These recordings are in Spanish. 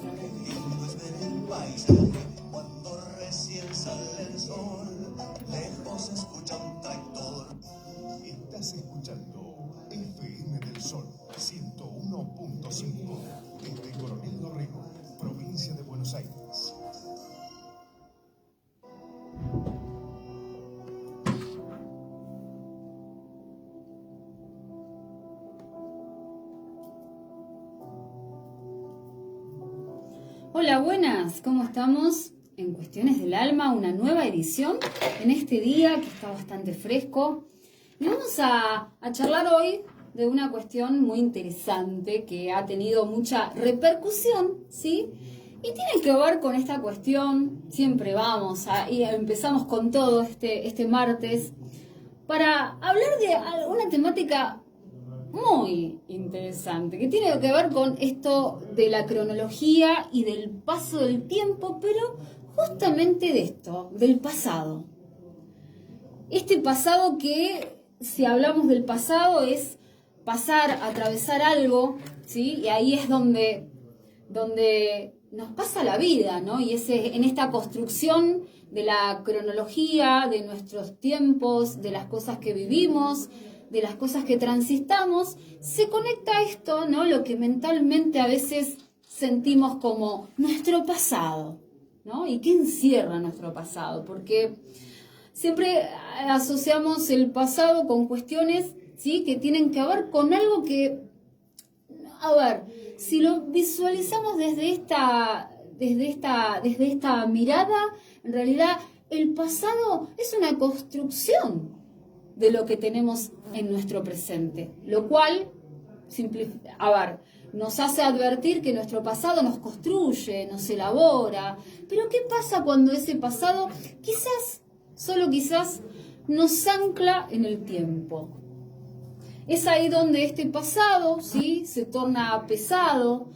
Lindo es ver el paisaje cuando recién sale el sol. Lejos se escucha un tractor. Estás escuchando FM del Sol 101.5 desde Coronel Dorrego, provincia de Buenos Aires. Hola, buenas, ¿cómo estamos? En Cuestiones del Alma, una nueva edición en este día que está bastante fresco. Y vamos a charlar hoy de una cuestión muy interesante que ha tenido mucha repercusión, ¿sí? Y tiene que ver con esta cuestión, siempre y empezamos con todo este martes, para hablar de una temática muy interesante, que tiene que ver con esto de la cronología y del paso del tiempo, pero justamente de esto, del pasado. Este pasado que, si hablamos del pasado, es pasar, atravesar algo, ¿sí? Y ahí es donde nos pasa la vida, ¿no? Y en esta construcción de la cronología, de nuestros tiempos, de las cosas que vivimos, de las cosas que transitamos, se conecta esto, ¿no? Lo que mentalmente a veces sentimos como nuestro pasado, ¿no? ¿Y qué encierra nuestro pasado? Porque siempre asociamos el pasado con cuestiones, ¿sí? Que tienen que ver con algo que, a ver, si lo visualizamos desde esta mirada, en realidad el pasado es una construcción de lo que tenemos en nuestro presente, lo cual nos hace advertir que nuestro pasado nos construye, nos elabora. Pero ¿qué pasa cuando ese pasado quizás, solo quizás, nos ancla en el tiempo? Es ahí donde este pasado, ¿sí?, se torna pesado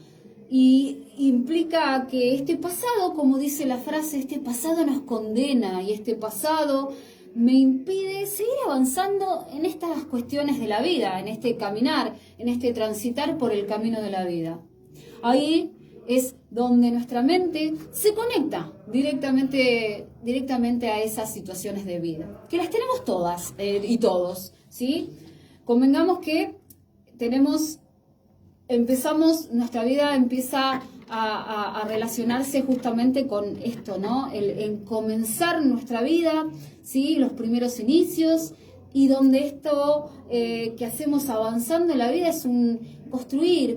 y implica que este pasado, como dice la frase, este pasado nos condena y este pasado me impide seguir avanzando en estas cuestiones de la vida, en este caminar, en este transitar por el camino de la vida. Ahí es donde nuestra mente se conecta directamente a esas situaciones de vida, que las tenemos todas y todos, ¿sí? Convengamos que nuestra vida empieza a relacionarse justamente con esto, ¿no? En comenzar nuestra vida, ¿sí? Los primeros inicios, y donde esto que hacemos avanzando en la vida es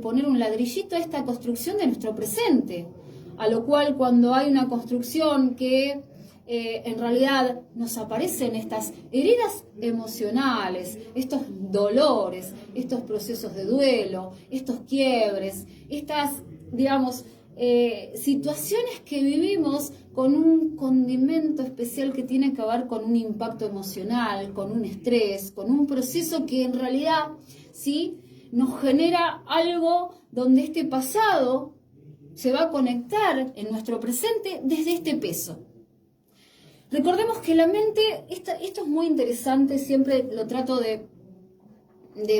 poner un ladrillito a esta construcción de nuestro presente. A lo cual, cuando hay una construcción que en realidad nos aparecen estas heridas emocionales, estos dolores, estos procesos de duelo, estos quiebres, estas, digamos, situaciones que vivimos con un condimento especial que tiene que ver con un impacto emocional, con un estrés, con un proceso que en realidad, ¿sí?, nos genera algo donde este pasado se va a conectar en nuestro presente desde este peso. Recordemos que la mente, esto es muy interesante, siempre lo trato de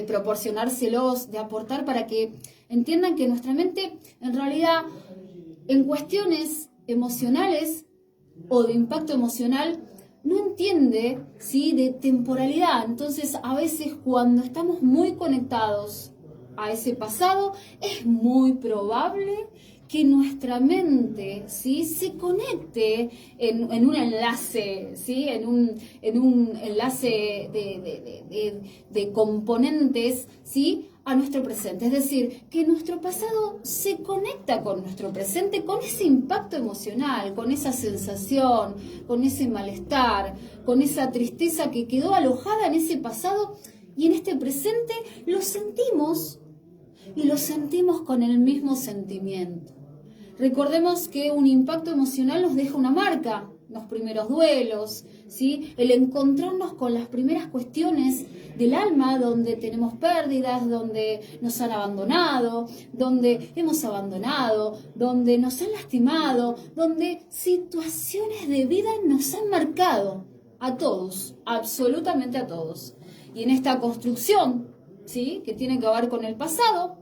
proporcionárselos, de aportar para que entiendan que nuestra mente, en realidad, en cuestiones emocionales o de impacto emocional, no entiende, ¿sí?, de temporalidad. Entonces, a veces cuando estamos muy conectados a ese pasado, es muy probable que nuestra mente, ¿sí?, se conecte en un enlace, ¿sí?, en un enlace de componentes, ¿sí?, a nuestro presente. Es decir, que nuestro pasado se conecta con nuestro presente, con ese impacto emocional, con esa sensación, con ese malestar, con esa tristeza que quedó alojada en ese pasado, y en este presente lo sentimos, y lo sentimos con el mismo sentimiento. Recordemos que un impacto emocional nos deja una marca, los primeros duelos, ¿sí?, el encontrarnos con las primeras cuestiones del alma, donde tenemos pérdidas, donde nos han abandonado, donde hemos abandonado, donde nos han lastimado, donde situaciones de vida nos han marcado a todos, absolutamente a todos. Y en esta construcción, ¿sí?, que tiene que ver con el pasado,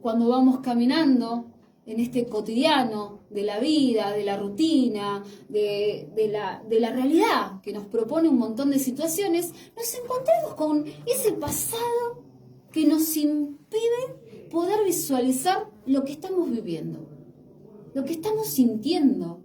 cuando vamos caminando en este cotidiano de la vida, de la rutina, de la realidad que nos propone un montón de situaciones, nos encontramos con ese pasado que nos impide poder visualizar lo que estamos viviendo, lo que estamos sintiendo,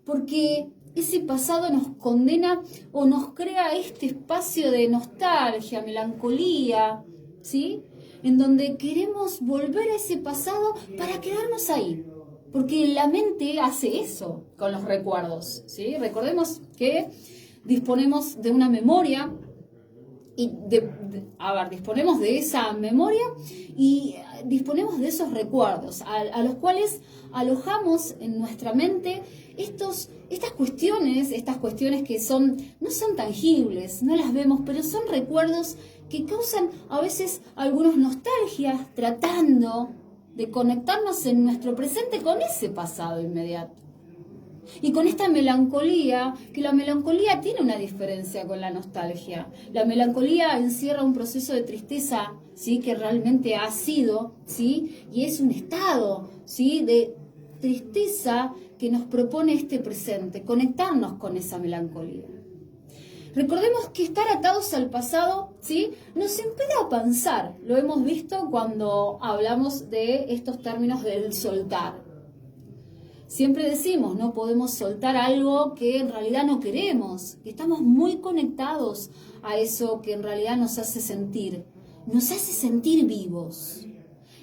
porque ese pasado nos condena o nos crea este espacio de nostalgia, melancolía, ¿sí? En donde queremos volver a ese pasado para quedarnos ahí. Porque la mente hace eso con los recuerdos, ¿sí? Recordemos que disponemos de una memoria y disponemos de esa memoria y disponemos de esos recuerdos a los cuales alojamos en nuestra mente estas cuestiones que no son tangibles, no las vemos, pero son recuerdos que causan a veces algunos nostalgias, tratando de conectarnos en nuestro presente con ese pasado inmediato. Y con esta melancolía, que la melancolía tiene una diferencia con la nostalgia. La melancolía encierra un proceso de tristeza, ¿sí? Que realmente ha sido, ¿sí? Y es un estado, ¿sí? De tristeza que nos propone este presente, conectarnos con esa melancolía. Recordemos que estar atados al pasado, ¿sí? Nos impide avanzar. Lo hemos visto cuando hablamos de estos términos del soltar. Siempre decimos, no podemos soltar algo que en realidad no queremos, que estamos muy conectados a eso que en realidad nos hace sentir vivos.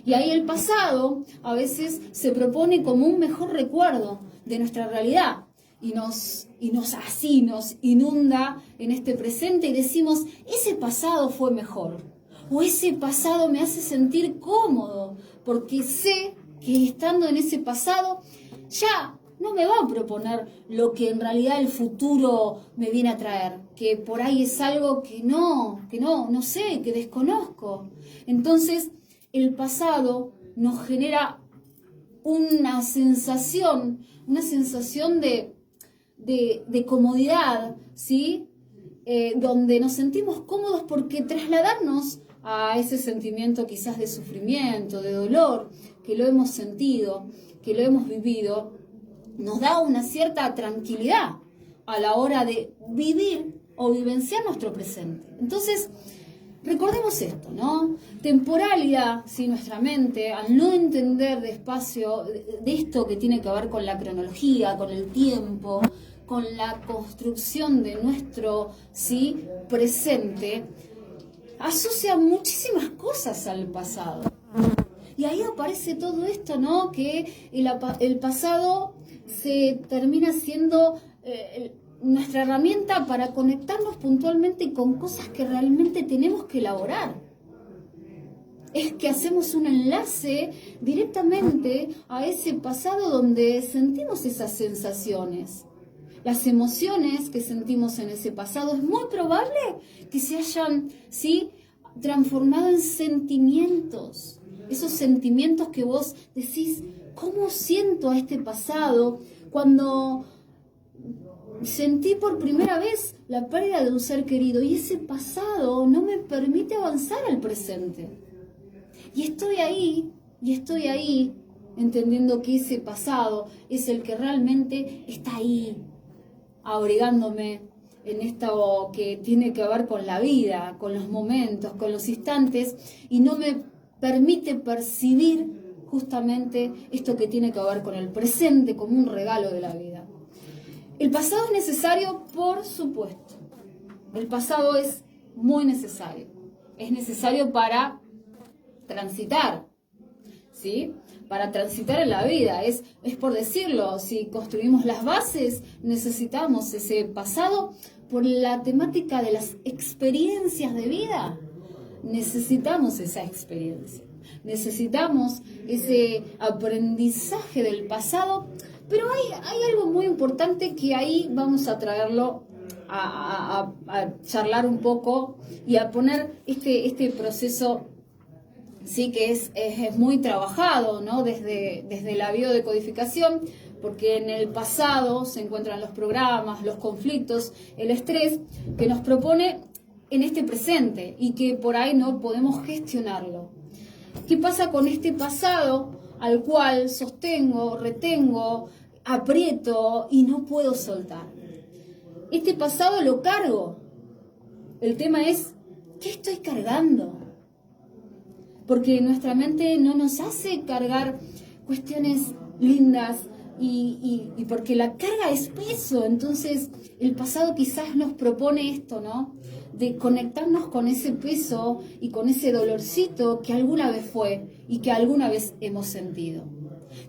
Y ahí el pasado a veces se propone como un mejor recuerdo de nuestra realidad y nos inunda en este presente y decimos, ese pasado fue mejor, o ese pasado me hace sentir cómodo, porque sé que estando en ese pasado ya no me va a proponer lo que en realidad el futuro me viene a traer, que por ahí es algo que no sé, que desconozco. Entonces, el pasado nos genera una sensación de comodidad, ¿sí? Donde nos sentimos cómodos porque trasladarnos a ese sentimiento quizás de sufrimiento, de dolor, que lo hemos sentido, que lo hemos vivido, nos da una cierta tranquilidad a la hora de vivir o vivenciar nuestro presente. Entonces, recordemos esto, ¿no? Temporalidad, si nuestra mente, al no entender despacio de esto que tiene que ver con la cronología, con el tiempo, con la construcción de nuestro presente, asocia muchísimas cosas al pasado. Y ahí aparece todo esto, ¿no? Que el pasado se termina siendo nuestra herramienta para conectarnos puntualmente con cosas que realmente tenemos que elaborar. Es que hacemos un enlace directamente a ese pasado donde sentimos esas sensaciones. Las emociones que sentimos en ese pasado es muy probable que se hayan transformado en sentimientos. Esos sentimientos que vos decís, ¿cómo siento a este pasado cuando sentí por primera vez la pérdida de un ser querido? Y ese pasado no me permite avanzar al presente. Y estoy ahí, entendiendo que ese pasado es el que realmente está ahí, abrigándome en esto que tiene que ver con la vida, con los momentos, con los instantes, y no me permite percibir justamente esto que tiene que ver con el presente como un regalo de la vida. El pasado es necesario, por supuesto. El pasado es muy necesario. Es necesario para transitar, ¿sí? Para transitar en la vida. Es por decirlo, si construimos las bases, necesitamos ese pasado por la temática de las experiencias de vida. Necesitamos esa experiencia. Necesitamos ese aprendizaje del pasado. Pero hay algo muy importante que ahí vamos a traerlo a charlar un poco y a poner este proceso, sí, que es muy trabajado, ¿no? Desde la biodecodificación, porque en el pasado se encuentran los programas, los conflictos, el estrés que nos propone en este presente y que por ahí no podemos gestionarlo. ¿Qué pasa con este pasado al cual sostengo, retengo, aprieto y no puedo soltar? Este pasado lo cargo. El tema es, ¿qué estoy cargando? Porque nuestra mente no nos hace cargar cuestiones lindas y porque la carga es peso. Entonces el pasado quizás nos propone esto, ¿no? De conectarnos con ese peso y con ese dolorcito que alguna vez fue y que alguna vez hemos sentido.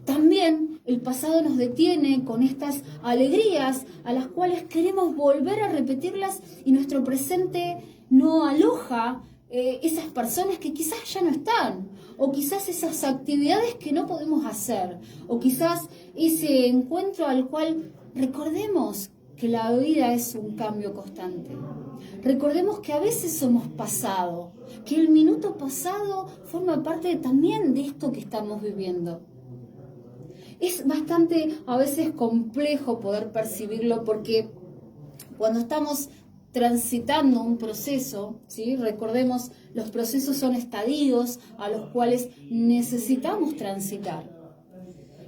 También el pasado nos detiene con estas alegrías a las cuales queremos volver a repetirlas y nuestro presente no aloja esas personas que quizás ya no están, o quizás esas actividades que no podemos hacer, o quizás ese encuentro al cual recordemos que la vida es un cambio constante. Recordemos que a veces somos pasado, que el minuto pasado forma parte también de esto que estamos viviendo. Es bastante a veces complejo poder percibirlo porque cuando estamos transitando un proceso, ¿sí? Recordemos, los procesos son estadios a los cuales necesitamos transitar.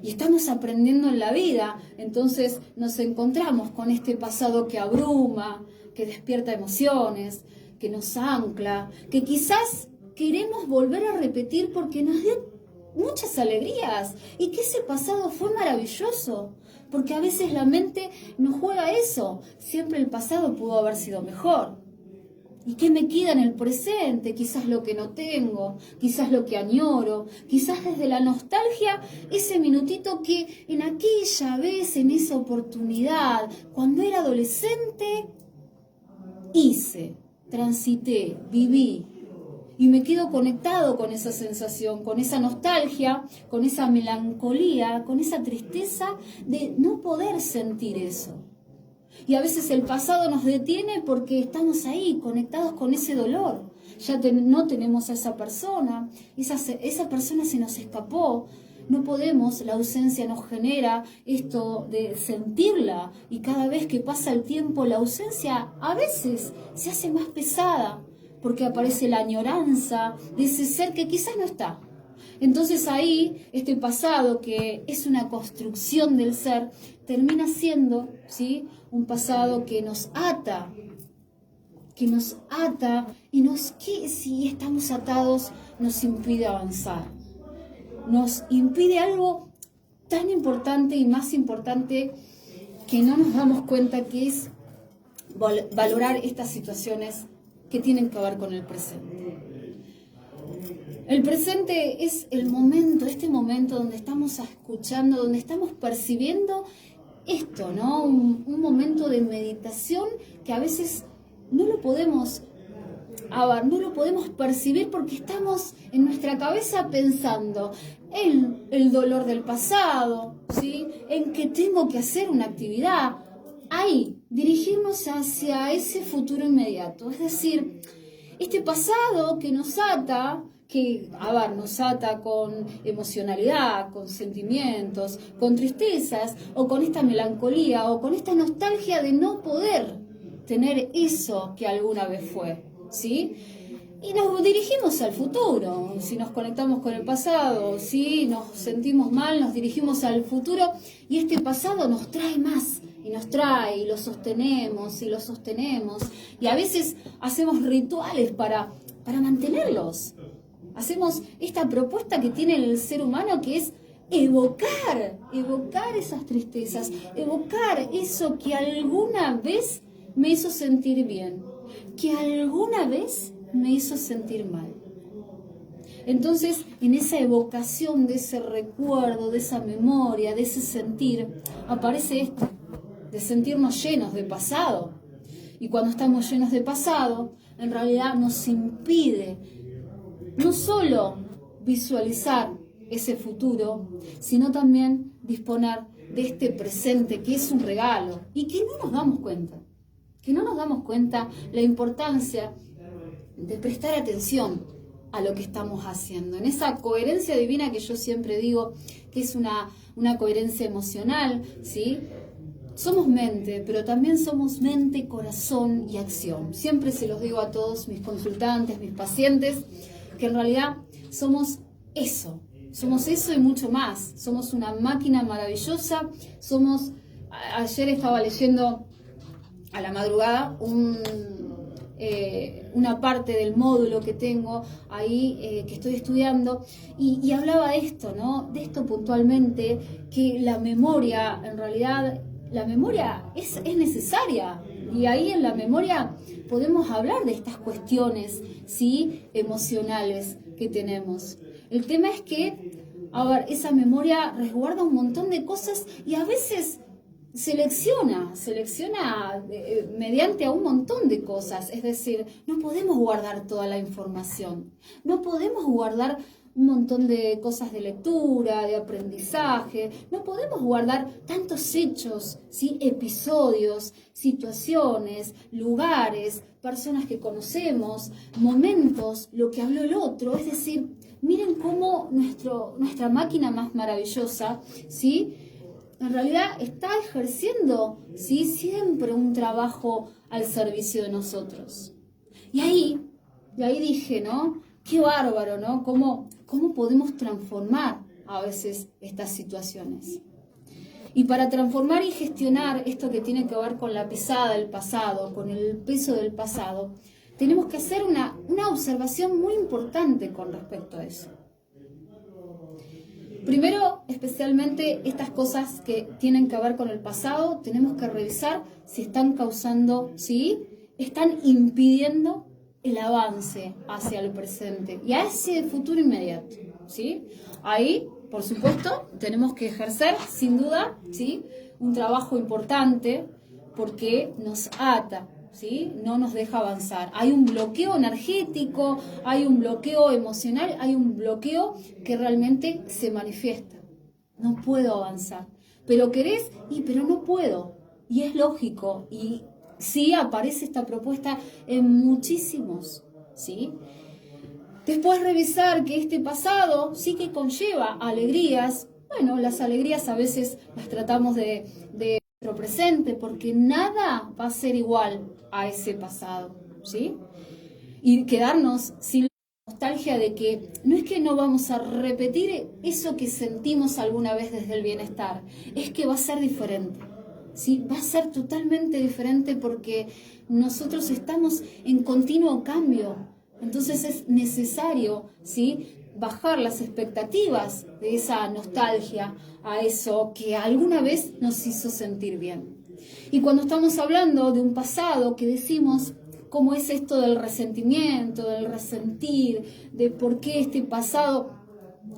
Y estamos aprendiendo en la vida, entonces nos encontramos con este pasado que abruma, que despierta emociones, que nos ancla, que quizás queremos volver a repetir porque nos dio muchas alegrías y que ese pasado fue maravilloso, porque a veces la mente nos juega eso, siempre el pasado pudo haber sido mejor. ¿Y qué me queda en el presente? Quizás lo que no tengo, quizás lo que añoro, quizás desde la nostalgia, ese minutito que en aquella vez, en esa oportunidad, cuando era adolescente, hice, transité, viví. Y me quedo conectado con esa sensación, con esa nostalgia, con esa melancolía, con esa tristeza de no poder sentir eso. Y a veces el pasado nos detiene porque estamos ahí, conectados con ese dolor. Ya no tenemos a esa persona, esa persona se nos escapó. No podemos, la ausencia nos genera esto de sentirla. Y cada vez que pasa el tiempo, la ausencia a veces se hace más pesada, porque aparece la añoranza de ese ser que quizás no está. Entonces ahí, este pasado que es una construcción del ser, termina siendo, ¿sí?, un pasado que nos ata y que si estamos atados nos impide avanzar. Nos impide algo tan importante y más importante que no nos damos cuenta, que es valorar estas situaciones que tienen que ver con el presente. El presente es el momento, este momento donde estamos escuchando, donde estamos percibiendo esto, ¿no? Un momento de meditación que a veces no lo podemos percibir porque estamos en nuestra cabeza pensando en el dolor del pasado, ¿sí?, en que tengo que hacer una actividad. Ahí, dirigirnos hacia ese futuro inmediato. Es decir, este pasado que nos ata, nos ata con emocionalidad, con sentimientos, con tristezas, o con esta melancolía, o con esta nostalgia de no poder tener eso que alguna vez fue, ¿sí? Y nos dirigimos al futuro. Si nos conectamos con el pasado, si nos sentimos mal, nos dirigimos al futuro, y este pasado nos trae más. Y nos trae, y lo sostenemos, y a veces hacemos rituales para mantenerlos. Hacemos esta propuesta que tiene el ser humano, que es evocar esas tristezas, evocar eso que alguna vez me hizo sentir bien, que alguna vez me hizo sentir mal. Entonces, en esa evocación de ese recuerdo, de esa memoria, de ese sentir, aparece esto, de sentirnos llenos de pasado. Y cuando estamos llenos de pasado, en realidad nos impide no solo visualizar ese futuro, sino también disponer de este presente que es un regalo y que no nos damos cuenta la importancia de prestar atención a lo que estamos haciendo, en esa coherencia divina que yo siempre digo que es una coherencia emocional, ¿sí? Somos mente, pero también somos mente, corazón y acción. Siempre se los digo a todos mis consultantes, mis pacientes, que en realidad somos eso y mucho más. Somos una máquina maravillosa, ayer estaba leyendo a la madrugada una parte del módulo que tengo ahí, que estoy estudiando, y hablaba de esto, ¿no? De esto puntualmente, que la memoria, en realidad, la memoria es necesaria, y ahí en la memoria podemos hablar de estas cuestiones, ¿sí?, emocionales que tenemos. El tema es que, a ver, esa memoria resguarda un montón de cosas y a veces selecciona mediante a un montón de cosas. Es decir, no podemos guardar toda la información, no podemos guardar un montón de cosas de lectura, de aprendizaje, no podemos guardar tantos hechos, ¿sí?, episodios, situaciones, lugares, personas que conocemos, momentos, lo que habló el otro. Es decir, miren cómo nuestra máquina más maravillosa, ¿sí?, en realidad está ejerciendo, ¿sí?, siempre un trabajo al servicio de nosotros. Y ahí dije, ¿no? Qué bárbaro, ¿no? ¿Cómo podemos transformar a veces estas situaciones? Y para transformar y gestionar esto que tiene que ver con la pesada del pasado, con el peso del pasado, tenemos que hacer una observación muy importante con respecto a eso. Primero, especialmente estas cosas que tienen que ver con el pasado, tenemos que revisar si están causando, ¿sí?, están impidiendo el avance hacia el presente y a ese futuro inmediato, ¿sí? Ahí, por supuesto, tenemos que ejercer, sin duda, ¿sí?, un trabajo importante porque nos ata, ¿sí?, no nos deja avanzar. Hay un bloqueo energético, hay un bloqueo emocional, hay un bloqueo que realmente se manifiesta. No puedo avanzar. Pero querés, pero no puedo. Y es lógico. Y sí aparece esta propuesta en muchísimos, ¿sí? Después revisar que este pasado sí que conlleva alegrías. Bueno, las alegrías a veces las tratamos de nuestro presente, porque nada va a ser igual a ese pasado, ¿sí? Y quedarnos sin la nostalgia de que no vamos a repetir eso que sentimos alguna vez desde el bienestar, es que va a ser diferente, ¿sí? Va a ser totalmente diferente porque nosotros estamos en continuo cambio. Entonces es necesario, ¿sí?, bajar las expectativas de esa nostalgia a eso que alguna vez nos hizo sentir bien. Y cuando estamos hablando de un pasado que decimos, ¿cómo es esto del resentimiento, del resentir, de por qué este pasado,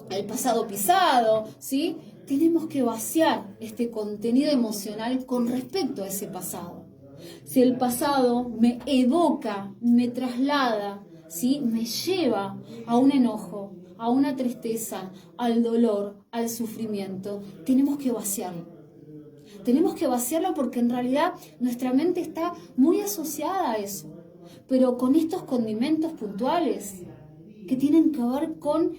el pasado pisado, ¿sí? Tenemos que vaciar este contenido emocional con respecto a ese pasado. Si el pasado me evoca, me traslada, ¿sí?, me lleva a un enojo, a una tristeza, al dolor, al sufrimiento, tenemos que vaciarlo. Tenemos que vaciarlo porque en realidad nuestra mente está muy asociada a eso, pero con estos condimentos puntuales que tienen que ver con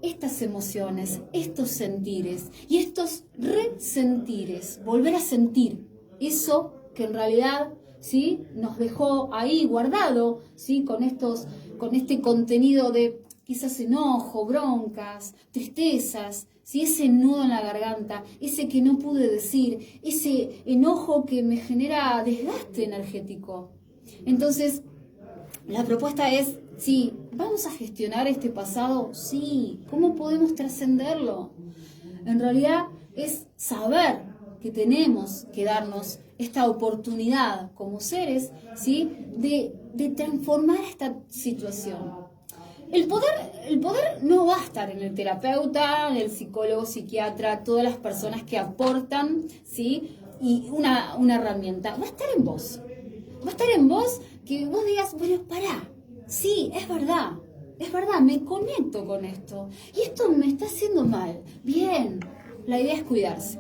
estas emociones, estos sentires y estos resentires, volver a sentir eso que en realidad, ¿sí?, nos dejó ahí guardado, ¿sí?, con este contenido de quizás enojo, broncas, tristezas, ¿sí?, ese nudo en la garganta, ese que no pude decir, ese enojo que me genera desgaste energético. Entonces, la propuesta es, sí, ¿vamos a gestionar este pasado? Sí. ¿Cómo podemos trascenderlo? En realidad es saber que tenemos que darnos esta oportunidad como seres, ¿sí?, de transformar esta situación. El poder no va a estar en el terapeuta, en el psicólogo, psiquiatra, todas las personas que aportan, ¿sí?, y una herramienta. Va a estar en vos. Va a estar en vos que vos digas, bueno, pará, sí, es verdad, me conecto con esto. Y esto me está haciendo mal. Bien, la idea es cuidarse.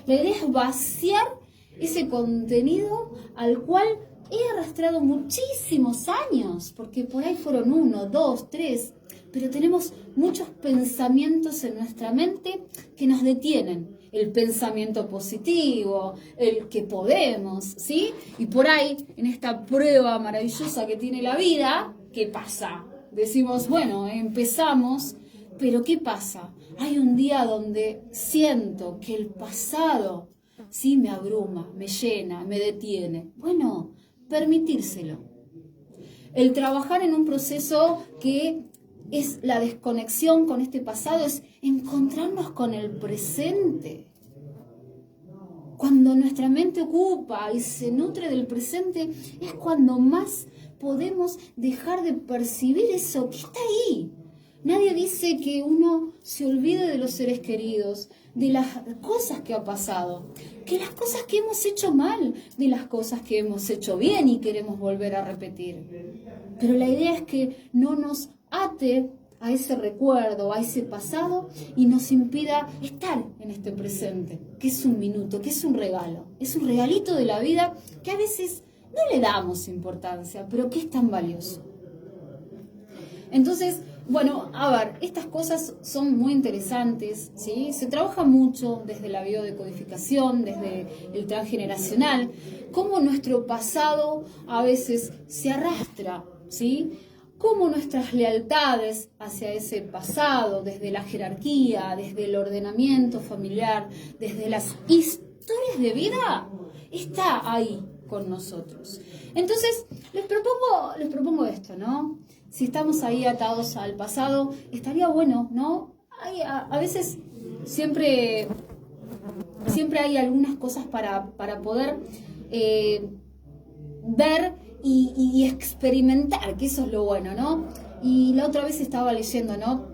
La idea es vaciar ese contenido al cual he arrastrado muchísimos años, porque por ahí fueron 1, 2, 3, pero tenemos muchos pensamientos en nuestra mente que nos detienen. El pensamiento positivo, el que podemos, ¿sí? Y por ahí, en esta prueba maravillosa que tiene la vida, ¿qué pasa? decimos, bueno, empezamos, pero ¿qué pasa? Hay un día donde siento que el pasado sí me abruma, me llena, me detiene. Bueno, permitírselo. El trabajar en un proceso que es la desconexión con este pasado, es encontrarnos con el presente. Cuando nuestra mente ocupa y se nutre del presente, es cuando más podemos dejar de percibir eso que está ahí. Nadie dice que uno se olvide de los seres queridos, de las cosas que ha pasado, que las cosas que hemos hecho mal, de las cosas que hemos hecho bien y queremos volver a repetir. Pero la idea es que no nos ate a ese recuerdo, a ese pasado, y nos impida estar en este presente, que es un minuto, que es un regalo, es un regalito de la vida que a veces no le damos importancia, pero que es tan valioso. Entonces, bueno, a ver, estas cosas son muy interesantes, ¿sí? Se trabaja mucho desde la biodecodificación, desde el transgeneracional, cómo nuestro pasado a veces se arrastra, ¿sí? Cómo nuestras lealtades hacia ese pasado, desde la jerarquía, desde el ordenamiento familiar, desde las historias de vida, está ahí con nosotros. Entonces, les propongo esto, ¿no? Si estamos ahí atados al pasado, estaría bueno, ¿no? A veces siempre hay algunas cosas para poder ver y experimentar, que eso es lo bueno, ¿no? Y la otra vez estaba leyendo, ¿no?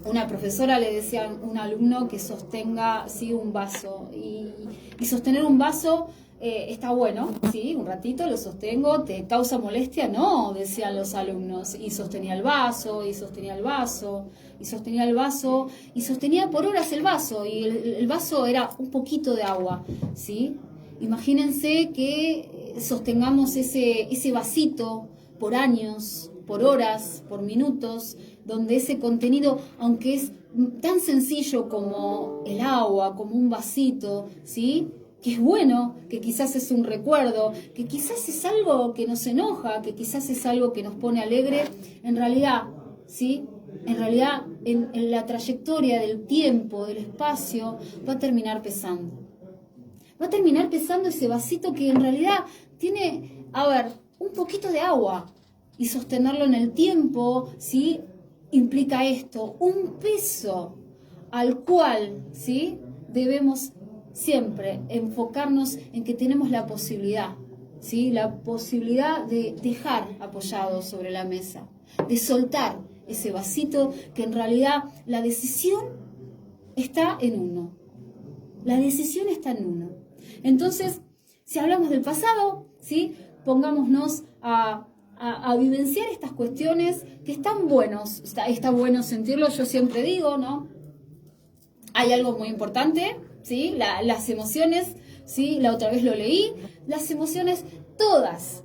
Una profesora le decía a un alumno que sostenga, sí, un vaso. Y sostener un vaso está bueno, sí, un ratito lo sostengo. ¿Te causa molestia? No, decían los alumnos. Y sostenía el vaso, y sostenía el vaso, y sostenía el vaso, y sostenía por horas el vaso. Y el vaso era un poquito de agua, ¿sí? Imagínense que sostengamos ese vasito por años, por horas, por minutos, donde ese contenido, aunque es tan sencillo como el agua, como un vasito, ¿sí? Que es bueno, que quizás es un recuerdo, que quizás es algo que nos enoja, que quizás es algo que nos pone alegre, en realidad, ¿sí? En realidad, en la trayectoria del tiempo, del espacio, va a terminar pesando. Va a terminar pesando ese vasito que en realidad tiene, a ver, un poquito de agua. Y sostenerlo en el tiempo, ¿sí? Implica esto, un peso al cual, ¿sí? Debemos siempre enfocarnos en que tenemos la posibilidad, ¿sí? La posibilidad de dejar apoyado sobre la mesa, de soltar ese vasito, que en realidad la decisión está en uno. La decisión está en uno. Entonces, si hablamos del pasado, ¿sí? Pongámonos a vivenciar estas cuestiones que están buenos, está bueno sentirlo, yo siempre digo, ¿no? Hay algo muy importante, ¿sí? Las emociones, ¿sí? La otra vez lo leí, las emociones todas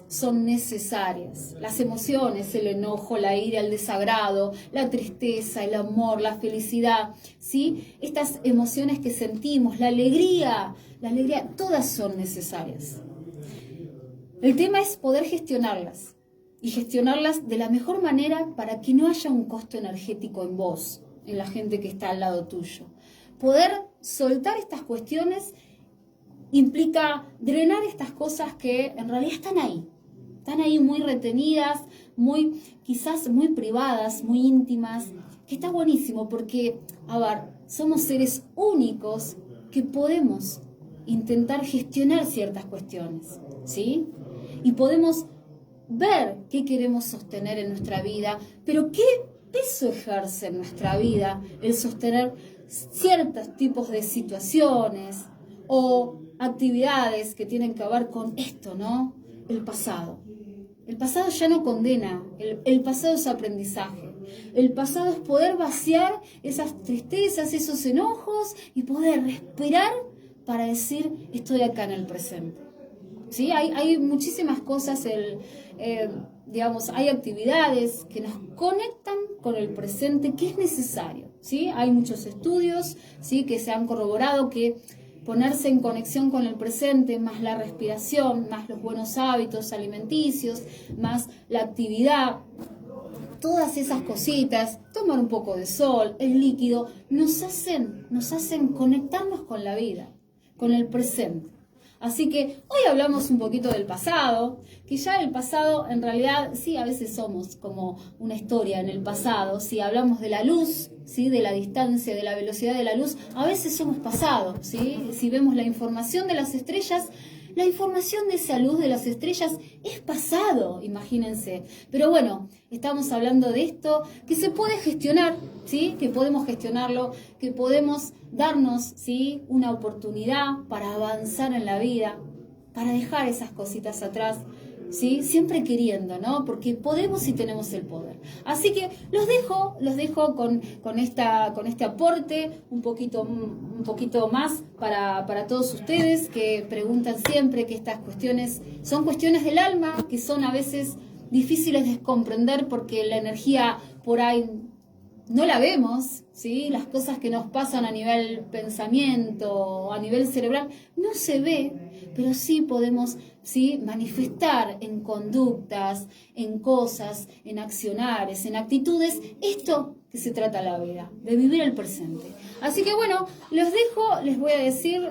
son necesarias. Las emociones, el enojo, la ira, el desagrado, la tristeza, el amor, la felicidad, ¿sí? Estas emociones que sentimos, la alegría, todas son necesarias. El tema es poder gestionarlas y gestionarlas de la mejor manera para que no haya un costo energético en vos, en la gente que está al lado tuyo. Poder soltar estas cuestiones implica drenar estas cosas que en realidad están ahí muy retenidas, quizás muy privadas, muy íntimas, que está buenísimo porque, a ver, somos seres únicos que podemos intentar gestionar ciertas cuestiones, ¿sí? Y podemos ver qué queremos sostener en nuestra vida, pero qué peso ejerce en nuestra vida el sostener ciertos tipos de situaciones o actividades que tienen que ver con esto, ¿no? El pasado. El pasado ya no condena, el pasado es aprendizaje. El pasado es poder vaciar esas tristezas, esos enojos y poder respirar para decir, estoy acá en el presente. ¿Sí? Hay muchísimas cosas, hay actividades que nos conectan con el presente, que es necesario, ¿sí? Hay muchos estudios, ¿sí? Que se han corroborado que ponerse en conexión con el presente, más la respiración, más los buenos hábitos alimenticios, más la actividad, todas esas cositas, tomar un poco de sol, el líquido, nos hacen conectarnos con la vida, con el presente. Así que hoy hablamos un poquito del pasado, que ya el pasado en realidad sí, a veces somos como una historia en el pasado. Si hablamos de la luz, ¿sí? De la distancia, de la velocidad de la luz, a veces somos pasado, ¿sí? Si vemos la información de las estrellas, la información de esa luz de las estrellas es pasado, imagínense. Pero bueno, estamos hablando de esto que se puede gestionar, ¿sí? Que podemos gestionarlo, que podemos darnos, ¿sí? Una oportunidad para avanzar en la vida, para dejar esas cositas atrás, ¿sí? Siempre queriendo, ¿no? Porque podemos y tenemos el poder. Así que los dejo con este aporte un poquito más para todos ustedes que preguntan siempre, que estas cuestiones son cuestiones del alma, que son a veces difíciles de comprender porque la energía por ahí no la vemos, ¿sí? Las cosas que nos pasan a nivel pensamiento, a nivel cerebral, no se ve, pero sí podemos, ¿sí? Manifestar en conductas, en cosas, en accionares, en actitudes, esto que se trata la vida, de vivir el presente. Así que bueno, los dejo, les voy a decir,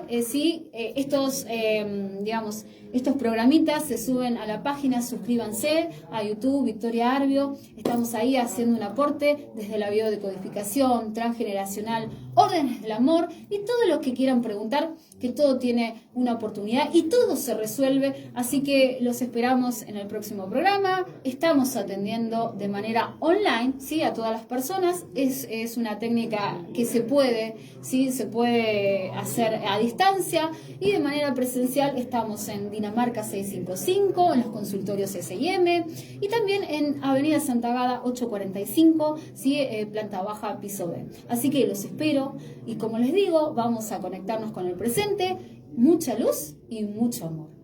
estos programitas se suben a la página, suscríbanse a YouTube, Victoria Arbio, estamos ahí haciendo un aporte desde la biodecodificación, transgeneracional, órdenes del amor y todo lo que quieran preguntar, que todo tiene una oportunidad y todo se resuelve, así que los esperamos en el próximo programa. Estamos atendiendo de manera online, ¿sí? A todas las personas, es una técnica que se puede hacer a distancia y de manera presencial estamos en Dinamarca 655, en los consultorios S&M y también en Avenida Santa Agata 845, ¿sí? Planta baja, piso B. Así que los espero y como les digo, vamos a conectarnos con el presente, mucha luz y mucho amor.